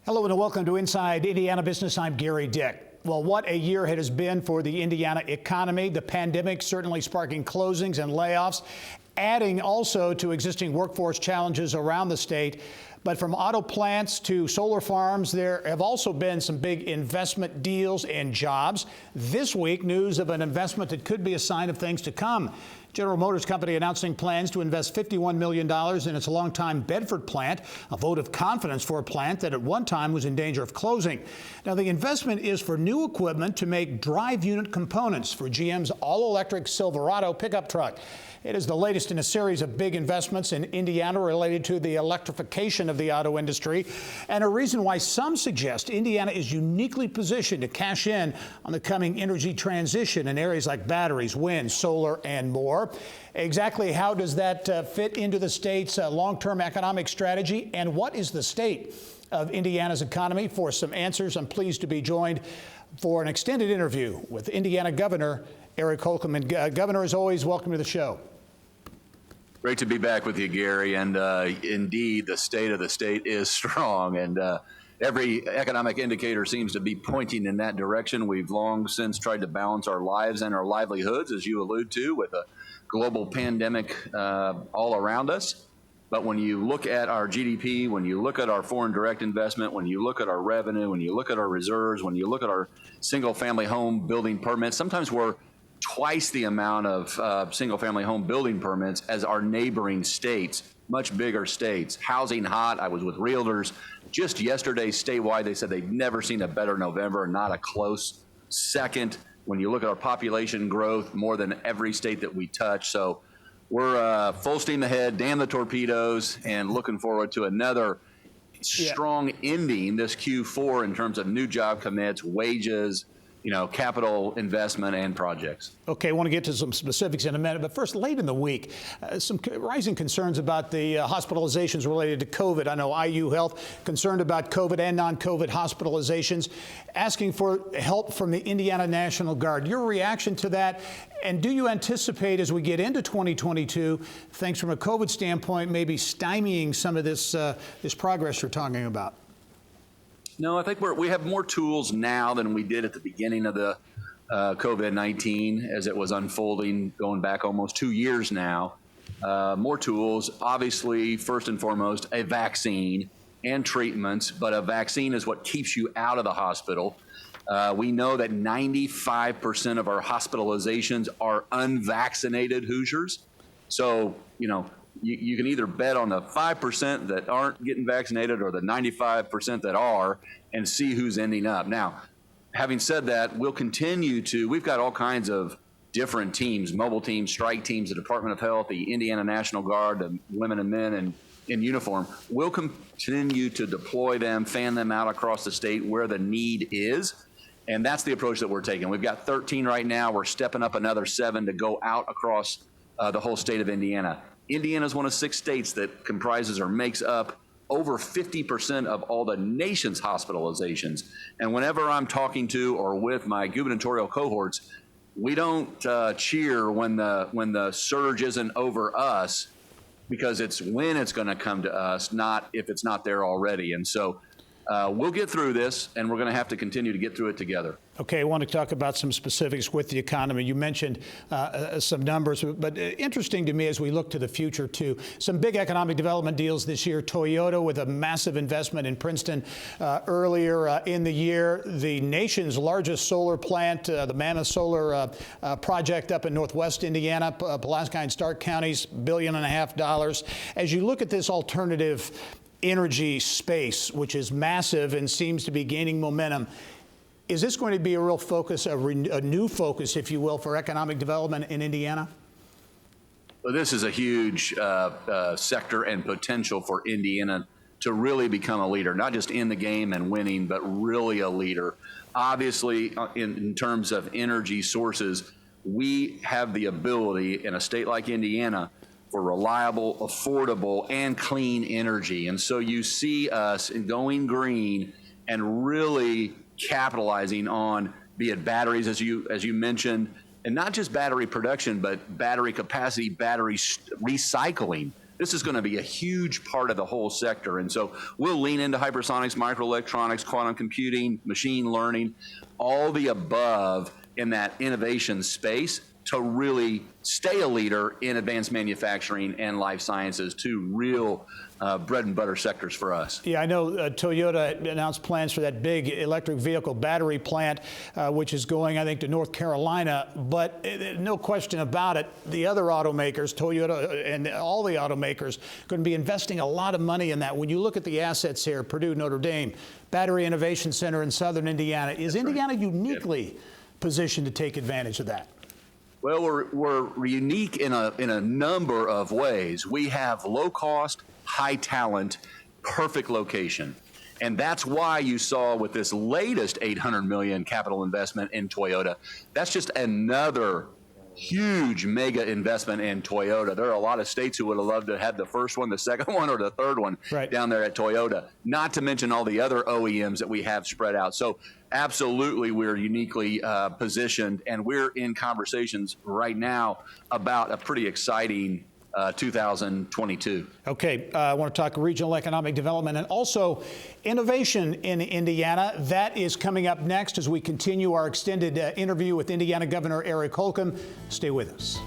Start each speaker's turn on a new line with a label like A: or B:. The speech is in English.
A: Hello and welcome to Inside Indiana Business. I'm Gerry Dick. Well, what a year it has been for the Indiana economy. The pandemic certainly sparking closings and layoffs, adding also to existing workforce challenges around the state. But from auto plants to solar farms, there have also been some big investment deals and jobs. This week, news of an investment that could be a sign of things to come. General Motors Company announcing plans to invest $51 million in its longtime Bedford plant, a vote of confidence for a plant that at one time was in danger of closing. Now, the investment is for new equipment to make drive unit components for GM's all-electric Silverado pickup truck. It is the latest in a series of big investments in Indiana related to the electrification of the auto industry, and a reason why some suggest Indiana is uniquely positioned to cash in on the coming energy transition in areas like batteries, wind, solar, and more. Exactly how does that fit into the state's long-term economic strategy, and what is the state of Indiana's economy? For some answers, I'm pleased to be joined for an extended interview with Indiana Governor Eric Holcomb. And Governor, as always, welcome to the show.
B: Great to be back with you, Gerry. And indeed, the state of the state is strong, and every economic indicator seems to be pointing in that direction. We've long since tried to balance our lives and our livelihoods, as you allude to, with a global pandemic all around us. But when you look at our GDP, when you look at our foreign direct investment, when you look at our revenue, when you look at our reserves, when you look at our single-family home building permits, sometimes we're twice the amount of single-family home building permits as our neighboring states, much bigger states. Housing hot. I was with realtors just yesterday statewide. They said they've never seen a better November, not a close second. When you look at our population growth, more than every state that we touch. So we're full steam ahead, damn the torpedoes, and looking forward to another strong ending this Q4 in terms of new job commits, wages, capital investment and projects.
A: Okay, I want to get to some specifics in a minute, but first, late in the week, some rising concerns about the hospitalizations related to COVID. I know IU Health concerned about COVID and non-COVID hospitalizations, asking for help from the Indiana National Guard. Your reaction to that, and do you anticipate as we get into 2022, things from a COVID standpoint maybe stymieing some of this progress you're talking about?
B: No, I think we have more tools now than we did at the beginning of the COVID-19 as it was unfolding, going back almost 2 years now. More tools, obviously, first and foremost, a vaccine and treatments, but a vaccine is what keeps you out of the hospital. We know that 95% of our hospitalizations are unvaccinated Hoosiers. So, you can either bet on the 5% that aren't getting vaccinated or the 95% that are and see who's ending up. Now, having said that, we've got all kinds of different teams, mobile teams, strike teams, the Department of Health, the Indiana National Guard, the women and men in uniform. We'll continue to deploy them, fan them out across the state where the need is. And that's the approach that we're taking. We've got 13 right now. We're stepping up another 7 to go out across the whole state of Indiana. Indiana is one of 6 states that comprises or makes up over 50% of all the nation's hospitalizations. And whenever I'm talking to or with my gubernatorial cohorts, we don't cheer when the surge isn't over us, because it's when it's going to come to us, not if it's not there already. And so we'll get through this, and we're going to have to continue to get through it together.
A: Okay, I want to talk about some specifics with the economy. You mentioned some numbers, but interesting to me as we look to the future, too. Some big economic development deals this year. Toyota with a massive investment in Princeton earlier in the year. The nation's largest solar plant, the Mammoth Solar project up in northwest Indiana, PULASKI and STARKE counties, $1.5 billion. As you look at this alternative energy space, which is massive and seems to be gaining momentum, is this going to be a real focus, a new focus, if you will, for economic development in Indiana?
B: Well, this is a huge sector and potential for Indiana to really become a leader, not just in the game and winning, but really a leader. Obviously, in terms of energy sources, we have the ability in a state like Indiana for reliable, affordable, and clean energy. And so you see us going green and really capitalizing on, be it batteries, as you mentioned, and not just battery production, but battery capacity, battery recycling. This is going to be a huge part of the whole sector. And so we'll lean into hypersonics, microelectronics, quantum computing, machine learning, all the above in that innovation space to really stay a leader in advanced manufacturing and life sciences, two real bread and butter sectors for us.
A: Yeah, I know Toyota announced plans for that big electric vehicle battery plant, which is going, I think, to North Carolina. But no question about it, the other automakers, Toyota and all the automakers, going to be investing a lot of money in that. When you look at the assets here, Purdue, Notre Dame, Battery Innovation Center in southern Indiana, is Indiana uniquely positioned to take advantage of that?
B: Well, we're unique in a number of ways. We have low cost, high talent, perfect location. And that's why you saw with this latest $800 million capital investment in Toyota, that's just another huge mega investment in Toyota. There are a lot of states who would have loved to have the first one, the second one, or the third one down there at Toyota, not to mention all the other OEMs that we have spread out. So absolutely, we're uniquely positioned, and we're in conversations right now about a pretty exciting 2022.
A: Okay, I want to talk regional economic development and also innovation in Indiana. That is coming up next as we continue our extended interview with Indiana Governor Eric Holcomb. Stay with us.